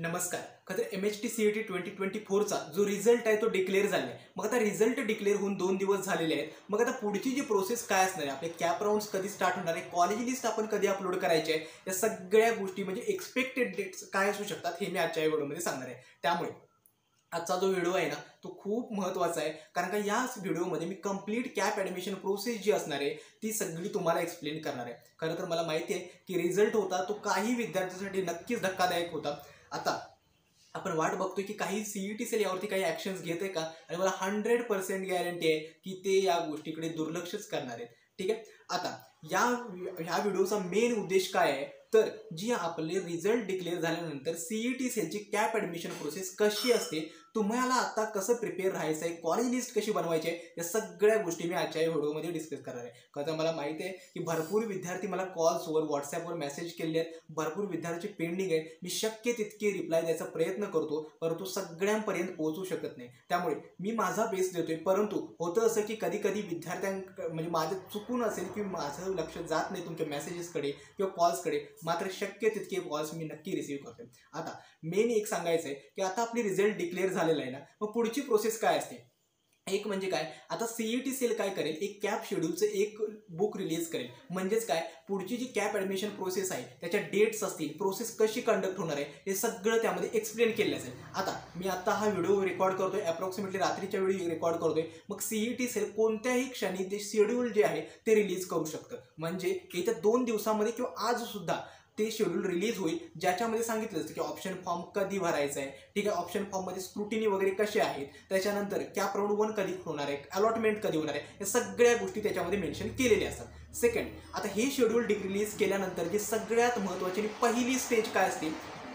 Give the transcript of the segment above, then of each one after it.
नमस्कार. खरं MHT CET 2024चा जो रिझल्ट आहे तो डिक्लेअर झाला आहे. मग आता रिझल्ट डिक्लेअर होऊन 2 दिवस झालेले आहेत. मग आता पुढची जी प्रोसेस काय असणार आहे, आपले कॅप राउंड्स कधी स्टार्ट होणार आहे, कॉलेज लिस्ट आपण कधी अपलोड करायची आहे, या सगळ्या गोष्टी म्हणजे एक्सपेक्टेड डेट्स काय असू शकतात हे मी आजच्या व्हिडिओमध्ये सांगणार आहे. त्यामुळे आजचा जो व्हिडिओ आहे ना तो खूप महत्त्वाचा आहे, कारण का या व्हिडिओमध्ये मी कंप्लीट कॅप ॲडमिशन प्रोसेस जी असणार आहे ती सगळी तुम्हाला एक्सप्लेन करणार आहे. खरं तर मला माहिती आहे की रिझल्ट होता तो काही विद्यार्थ्यांसाठी नक्कीच धक्कादायक होता. आता आपण वाट बघतोय की काही CET सेल यावरती काही ॲक्शन्स घेते का, आणि मला 100% गॅरंटी आहे की ते या गोष्टीकडे दुर्लक्षच करणार आहेत. ठीक आहे. आता ह्या व्हिडिओचा मेन उद्देश काय आहे, तर जी आपले रिझल्ट डिक्लेअर झाल्यानंतर CET सेलची कॅप ॲडमिशन प्रोसेस कशी असते, तुम्हाला आता कसं प्रिपेअर राहायचं आहे, कॉलेज लिस्ट कशी बनवायची आहे, या सगळ्या गोष्टी मी आजच्या व्हिडिओमध्ये डिस्कस करणार आहे. कारण मला माहिती आहे की भरपूर विद्यार्थी मला कॉल्सवर व्हॉट्सॲपवर मेसेज केले आहेत, भरपूर विद्यार्थ्यांची पेंडिंग आहे. मी शक्य तितके रिप्लाय द्यायचा प्रयत्न करतो, परंतु सगळ्यांपर्यंत पोहोचू शकत नाही. त्यामुळे मी माझा बेस्ट देतोय, परंतु होतं असं की कधी कधी म्हणजे माझं चुकून असेल की माझं लक्ष जात नाही तुमच्या मेसेजेसकडे किंवा कॉल्सकडे, मात्र शक्य तितके कॉल्स मी नक्की रिसीव्ह करतो. आता मेन एक सांगायचं आहे की आता आपली रिझल्ट डिक्लेअर झालेला आहे ना, मग पुढची प्रोसेस काय असते. एक म्हणजे काय, आता CET सेल काय करेल, एक कॅप शेड्यूलचं एक बुक रिलीज करेल. म्हणजेच काय, पुढची जी कॅप ॲडमिशन प्रोसेस आहे त्याच्या डेट्स असतील, प्रोसेस कशी कंडक्ट होणार आहे हे सगळं त्यामध्ये एक्सप्लेन केलं असेल. आता मी आता हा व्हिडिओ रेकॉर्ड करतोय, अप्रॉक्सिमेटली रात्रीच्या वेळी रेकॉर्ड करतोय. मग CET सेल कोणत्याही क्षणी ते शेड्यूल जे आहे ते रिलीज करू शकतं. म्हणजे येत्या 2 दिवसामध्ये किंवा आज सुद्धा ते शेड्यूल रिलीज होईल, ज्याच्यामध्ये सांगितलं असतं की ऑप्शन फॉर्म कधी भरायचा आहे. ठीक आहे. ऑप्शन फॉर्ममध्ये स्क्रुटिनी वगैरे कसे आहेत, त्याच्यानंतर कॅप राऊंड 1 कधी होणार आहे, अलॉटमेंट कधी होणार आहे, या सगळ्या गोष्टी त्याच्यामध्ये मेन्शन केलेल्या असतात. सेकंड, आता हे शेड्यूल रिलीज केल्यानंतर जी सगळ्यात महत्त्वाची आणि पहिली स्टेज काय असते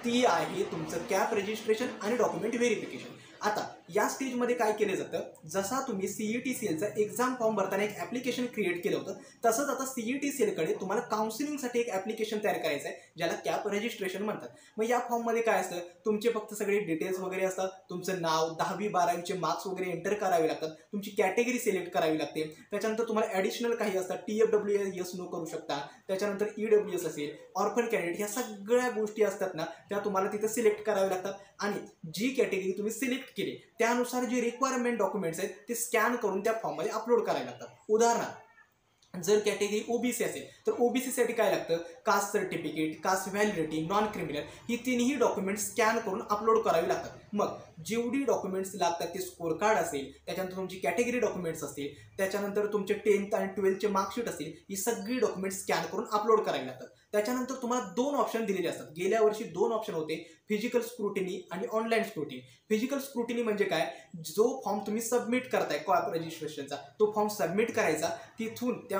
ती आहे तुमचं कॅप रजिस्ट्रेशन आणि डॉक्युमेंट व्हेरिफिकेशन. आता या स्टेजमध्ये काय केलं जातं, जसा तुम्ही CET सेलचा एक्झाम फॉर्म भरताना एक ॲप्लिकेशन क्रिएट केलं होतं, तसंच आता CET सेलकडे तुम्हाला काउन्सिलिंगसाठी एक ॲप्लिकेशन तयार करायचं आहे, ज्याला कॅप रजिस्ट्रेशन म्हणतात. मग या फॉर्ममध्ये काय असतं, तुमचे फक्त सगळे डिटेल्स वगैरे असतात, तुमचं नाव, 10वी 12वीचे मार्क्स वगैरे एंटर करावे लागतात, तुमची कॅटेगरी सिलेक्ट करावी लागते. त्याच्यानंतर तुम्हाला ॲडिशनल काही असतात, TFW यस नो करू शकता, त्याच्यानंतर EWS असेल, ऑर्फन कॅन्डिडेट, ह्या सगळ्या गोष्टी असतात ना त्या तुम्हाला तिथं सिलेक्ट कराव्या लागतात. आणि जी कॅटेगरी तुम्ही सिलेक्ट केली त्यानुसार जे रिक्वायरमेंट डॉक्युमेंट्स आहेत ते स्कॅन करून त्या फॉर्ममध्ये अपलोड करायला लागतात. उदाहरणार्थ, जर कॅटेगरी OBC असेल तर OBC साठी काय लागतं, caste certificate, caste validity, non criminal, ही तिन्ही डॉक्युमेंट्स स्कॅन करून अपलोड करावी लागतात. मग जेवढी डॉक्युमेंट्स लागतात ते स्कोर कार्ड असेल, त्याच्यानंतर तुमची कॅटेगरी डॉक्युमेंट्स असतील, त्याच्यानंतर तुमचे 10th आणि 12th मार्कशीट असतील, ही सगळी डॉक्युमेंट्स स्कॅन करून अपलोड करावी लागतात. त्याच्यानंतर तुम्हाला 2 ऑप्शन दिलेले असतात. गेल्या वर्षी 2 ऑप्शन होते, फिजिकल स्क्रुटिनी आणि ऑनलाईन स्क्रुटिनी. फिजिकल स्क्रुटिनी म्हणजे काय, जो फॉर्म तुम्ही सबमिट करताय कॅप रजिस्ट्रेशनचा तो फॉर्म सबमिट करायचा, तिथून त्या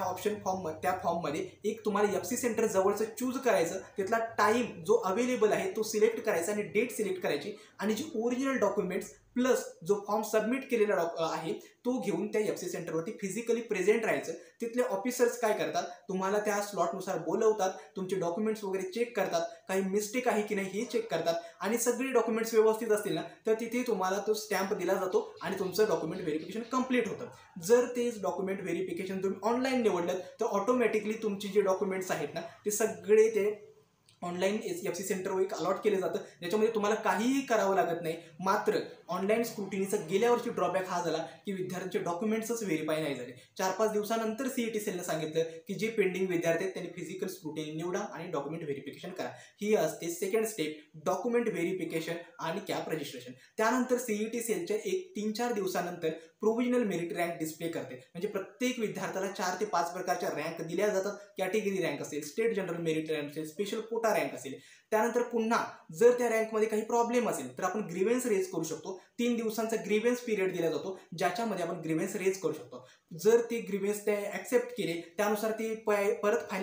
फॉर्ममध्ये एक तुम्हाला FC सेंटर जवळचं चूज करायचं, तिथला टाईम जो अवेलेबल आहे तो सिलेक्ट करायचा आणि डेट सिलेक्ट करायची, आणि जी ओरिजिनल डॉक्युमेंट्स प्लस जो फॉर्म सबमिट केलेला आहे तो घेऊन त्या FC सेंटरवरती फिजिकली प्रेझेंट राहायचं. तिथले ऑफिसर्स काय करतात, तुम्हाला त्या स्लॉटनुसार बोलवतात, तुमचे डॉक्युमेंट्स वगैरे चेक करतात, काही मिस्टेक आहे की नाही हे चेक करतात, आणि सगळे डॉक्युमेंट्स व्यवस्थित असतील ना तर तिथे तुम्हाला तो स्टॅम्प दिला जातो आणि तुमचं डॉक्युमेंट व्हेरिफिकेशन कंप्लीट होतं. जर तेच डॉक्युमेंट व्हेरिफिकेशन तुम्ही ऑनलाईन निवडलं तर ऑटोमॅटिकली तुमचे जे डॉक्युमेंट्स आहेत ना ते सगळे ते ऑनलाईन FC सेंटरवर एक अलॉट केलं जातं, ज्याच्यामध्ये तुम्हाला काहीही करावं लागत नाही. मात्र ऑनलाईन स्क्रुटिनीचा गेल्या वर्षी ड्रॉबॅक हा झाला की विद्यार्थ्यांचे डॉक्युमेंट्सच व्हेरीफाय नाही झाले. 4-5 दिवसानंतर CET सेलनं सांगितलं की जे पेंडिंग विद्यार्थी आहेत त्यांनी फिजिकल स्क्रुटिनी निवडा आणि डॉक्युमेंट व्हेरिफिकेशन करा. ही असते सेकंड स्टेप, डॉक्युमेंट व्हेरिफिकेशन आणि कॅप रजिस्ट्रेशन. त्यानंतर CET सेलच्या 3-4 दिवसानंतर प्रोव्हिजनल मेरिट रँक डिस्प्ले करते. म्हणजे प्रत्येक विद्यार्थ्याला 4 ते 5 प्रकारच्या रँक दिल्या जातात. कॅटेगरी रँक असेल, स्टेट जनरल मेरिट रँक असेल, स्पेशल कोटा रँक असेल. त्यानंतर पुन्हा जर त्या रँकमध्ये काही प्रॉब्लेम असेल तर आपण ग्रीव्हन्स रेज करू शकतो. 3 दिवसांचा ग्रीव्हन्स पिरियड दिला जातो, ज्याच्यामध्ये आपण ग्रीव्हन्स रेज करू शकतो. जर ते ग्रीव्हन्स ते ॲक्सेप्ट केले त्यानुसार ते परत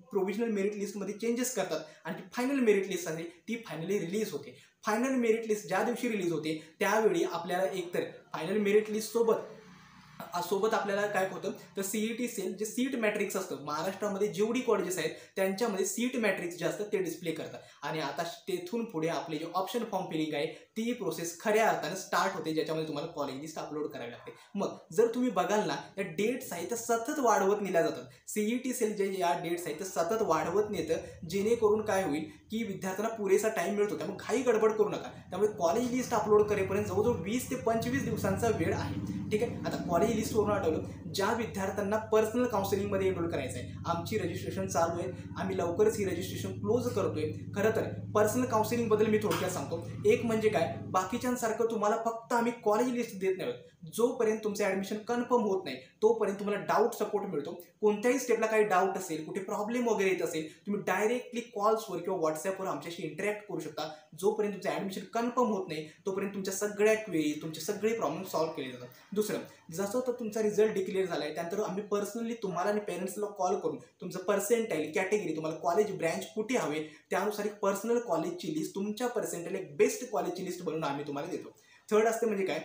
प्रोव्हिजनल मेरिट लिस्टमध्ये चेंजेस करतात, आणि फायनल मेरिट लिस्ट असेल ती फायनली रिलीज होते. फायनल मेरिट लिस्ट ज्या दिवशी रिलीज होते त्यावेळी आपल्याला एकतर फायनल मेरिट लिस्ट सोबत सोबत आपल्याला काय होतं तर सीईटी सेल जे सीट मॅट्रिक्स असतं महाराष्ट्रामध्ये जेवढी कॉलेजेस आहेत त्यांच्यामध्ये सीट मॅट्रिक्स जे असतं ते डिस्प्ले करतात. आणि आता तेथून पुढे आपले जे ऑप्शन फॉर्म फिलिंग आहे ती प्रोसेस खऱ्या अर्थानं स्टार्ट होते, ज्याच्यामध्ये तुम्हाला कॉलेज लिस्ट अपलोड करावी लागते. मग जर तुम्ही बघाल ना त्या डेट्स आहेत त्या सतत वाढवत नेल्या जातात. सीईटी सेल जे या डेट्स आहेत ते सतत वाढवत नेतं, जेणेकरून काय होईल की विद्यार्थ्यांना पुरेसा टाइम मिळतो. त्यामुळे घाई गडबड करू नका. त्यामुळे कॉलेज लिस्ट अपलोड करेपर्यंत जवळजवळ 20 ते 25 दिवसांचा वेळ आहे. ठीक आहे. आता कॉलेज लिस्टवरून आठवलं, ज्या विद्यार्थ्यांना पर्सनल काउन्सिलिंगमध्ये एनरोल करायचं आहे, आमची रजिस्ट्रेशन चालू आहे. आम्ही लवकरच ही रजिस्ट्रेशन क्लोज करतोय. खरं तर पर्सनल काउन्सिलिंगबद्दल मी थोडक्यात सांगतो. एक म्हणजे काय, बाकीच्यांसारखं तुम्हाला फक्त आम्ही कॉलेज लिस्ट देत नाही. जोपर्यंत तुमचं ॲडमिशन कन्फर्म होत नाही तोपर्यंत तुम्हाला डाऊट सपोर्ट मिळतो. कोणत्याही स्टेपला काही डाऊट असेल, कुठे प्रॉब्लेम वगैरे येत असेल, तुम्ही डायरेक्टली कॉल्सवर किंवा व्हॉट्सॲपवर आमच्याशी इंटरॅक्ट करू शकता. जोपर्यंत तुमचं ॲडमिशन कन्फर्म होत नाही तोपर्यंत तुमच्या सगळ्या क्वेरी, तुमचे सगळे प्रॉब्लेम सॉल्व्ह केले जातात. दुसरं, जसं तर तुमचा रिझल्ट डिक्लेअर झाला आहे त्यानंतर आम्ही पर्सनली तुम्हाला आणि पेरेंट्सला कॉल करून तुमचं पर्सेंटाईल, कॅटेगरी, तुम्हाला कॉलेज ब्रँच कुठे हवे त्यानुसार एक पर्सनल कॉलेजची लिस्ट, तुमच्या पर्सेंटाईल एक बेस्ट कॉलेजची लिस्ट बनवून आम्ही तुम्हाला देतो. थर्ड असते म्हणजे काय,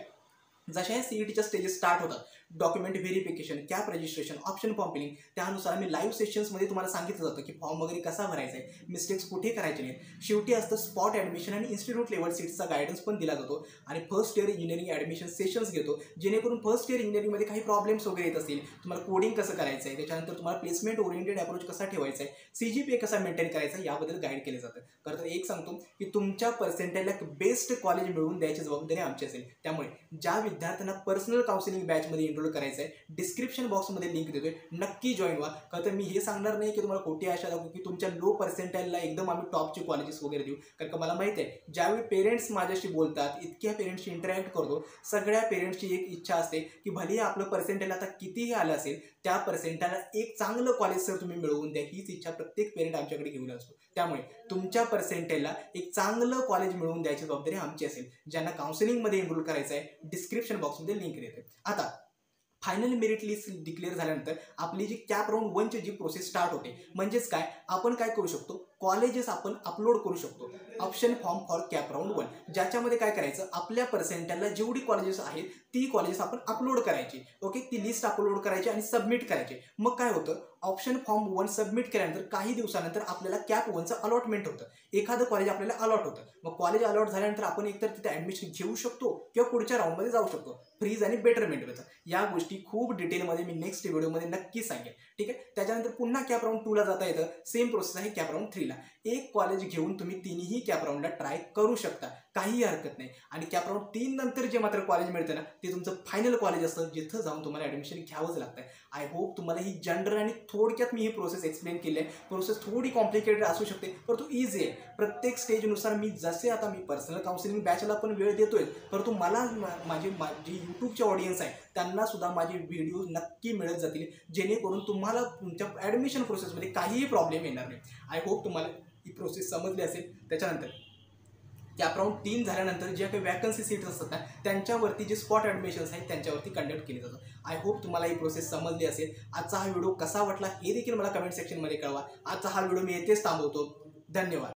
जशा या सीईटीच्या स्टेजेस स्टार्ट होतात, document verification, CAP registration, option form filling, त्यानुसार आम्ही लाईव्ह सेशन्समध्ये तुम्हाला सांगितलं जातं की फॉर्म वगैरे कसा भरायचा आहे, मिस्टेक्स कुठे करायचे नाहीत. शेवटी असतं स्पॉट ॲडमिशन आणि इन्स्टिट्यूट लेवल सीट्सचा गायडन्स पण दिला जातो. आणि first year engineering admission sessions घेतो, जेणेकरून फर्स्ट इयर इंजिनिअरिंगमध्ये काही प्रॉब्लेम्स वगैरे येत असतील, तुम्हाला कोडिंग कसं करायचं आहे, त्याच्यानंतर तुम्हाला प्लेसमेंट ओरिएंटेड अप्रोच कसा ठेवायचा आहे, CGPA कसा मेंटेन करायचा आहे, याबद्दल गाईड केलं जातं. खरं तर एक सांगतो की तुमच्या पर्सेंटाईलला बेस्ट कॉलेज मिळवून द्यायची जबाबदारी आमची असेल. त्यामुळे ज्या विद्यार्थ्यांना पर्सनल काउन्सिलिंग बॅचमध्ये एनरोल करायचं आहे, डिस्क्रिप्शन बॉक्समध्ये लिंक देतोय, नक्की जॉईन व्हा. खरं तर मी हे सांगणार नाही की तुम्हाला खोटी आशा दाखवू की तुमच्या लो पर्सेंटाईलला एकदम आम्ही टॉपचे कॉलेजेस वगैरे देऊ. कारण का मला माहिती आहे, ज्यावेळी पेरेंट्स माझ्याशी बोलतात, इतक्या पेरेंट्सशी इंटरॅक्ट करतो, सगळ्या पेरेंट्सची एक इच्छा असते की भलेही आपलं पर्सेंटाईल आता कितीही आलं असेल त्या पर्सेंटाईलला एक चांगलं कॉलेज सर तुम्ही मिळवून द्या, हीच इच्छा प्रत्येक पेरेंट आमच्याकडे घेऊन असतो. त्यामुळे तुमच्या पर्सेंटाईलला एक चांगलं कॉलेज मिळवून द्यायची जबाबदारी आमची असेल. ज्यांना काउन्सिलिंगमध्ये एनरोल करायचं आहे, डिस्क्रिप्शन बॉक्समध्ये लिंक देते. आता फायनल मेरिट लिस्ट डिक्लेअर झाल्यानंतर आपली जी कॅप राऊंड 1ची जी प्रोसेस स्टार्ट होते. म्हणजेच काय, आपण काय करू शकतो, कॉलेजेस आपण अपलोड करू शकतो. Option form for cap round 1, ज्याच्यामध्ये काय करायचं, आपल्या पर्सेंटाईलला जेवढी कॉलेजेस आहेत ती कॉलेजेस आपण अपलोड करायची. ओके, ती लिस्ट अपलोड करायची आणि सबमिट करायची. मग काय होतं, ऑप्शन फॉर्म 1 सबमिट केल्यानंतर काही दिवसानंतर आपल्याला कॅप 1चं अलॉटमेंट होतं. एखादं कॉलेज आपल्याला अलॉट होतं. मग कॉलेज अलॉट झाल्यानंतर आपण एकतर तिथे ॲडमिशन घेऊ शकतो किंवा पुढच्या राऊंडमध्ये जाऊ शकतो, फ्रीज आणि बेटरमेंट होतं. या गोष्टी खूप डिटेलमध्ये मी नेक्स्ट व्हिडिओमध्ये नक्की सांगेन. ठीक आहे. त्याच्यानंतर पुन्हा कॅप राऊंड 2ला जाता येतं. सेम प्रोसेस आहे कॅप राऊंड 3ला. एक कॉलेज घेऊन तुम्ही तिन्ही कॅप राऊंडला ट्राय करू शकता, काही हरकत नाही. आणि कॅप राऊंड 3 नंतर जे मात्र कॉलेज मिळतं ना ते तुमचं फायनल कॉलेज असतं, जिथं जाऊन तुम्हाला ॲडमिशन घ्यावंच लागतं. आय होप तुम्हाला ही जनरल आणि थोडक्यात मी ही प्रोसेस एक्सप्लेन केली आहे. प्रोसेस थोडी कॉम्प्लिकेटेड असू शकते परंतु इझी आहे. प्रत्येक स्टेजनुसार मी जसे आता मी पर्सनल काउन्सिलिंग बॅचला पण वेळ देतोय, परंतु मला माझी यूट्यूबचे ऑडियन्स आहे त्यांना सुद्धा माझे व्हिडिओ नक्की मिळत जातील, जेणेकरून तुम्हाला तुमच्या ॲडमिशन प्रोसेसमध्ये काहीही प्रॉब्लेम येणार नाही. आय होप तुम्हाला ही प्रोसेस समजली असेल. त्याच्यानंतर कॅप राऊंड 3 झाल्यानंतर ज्या काही वॅकन्सी सीट्स असतात ना त्यांच्यावरती जे स्पॉट ॲडमिशन्स आहेत त्यांच्यावरती कंडक्ट केले जातात. आय होप तुम्हाला ही प्रोसेस समजली असेल. आजचा हा व्हिडिओ कसा वाटला हे देखील मला कमेंट सेक्शनमध्ये कळवा. आजचा हा व्हिडिओ मी येथेच थांबवतो. धन्यवाद.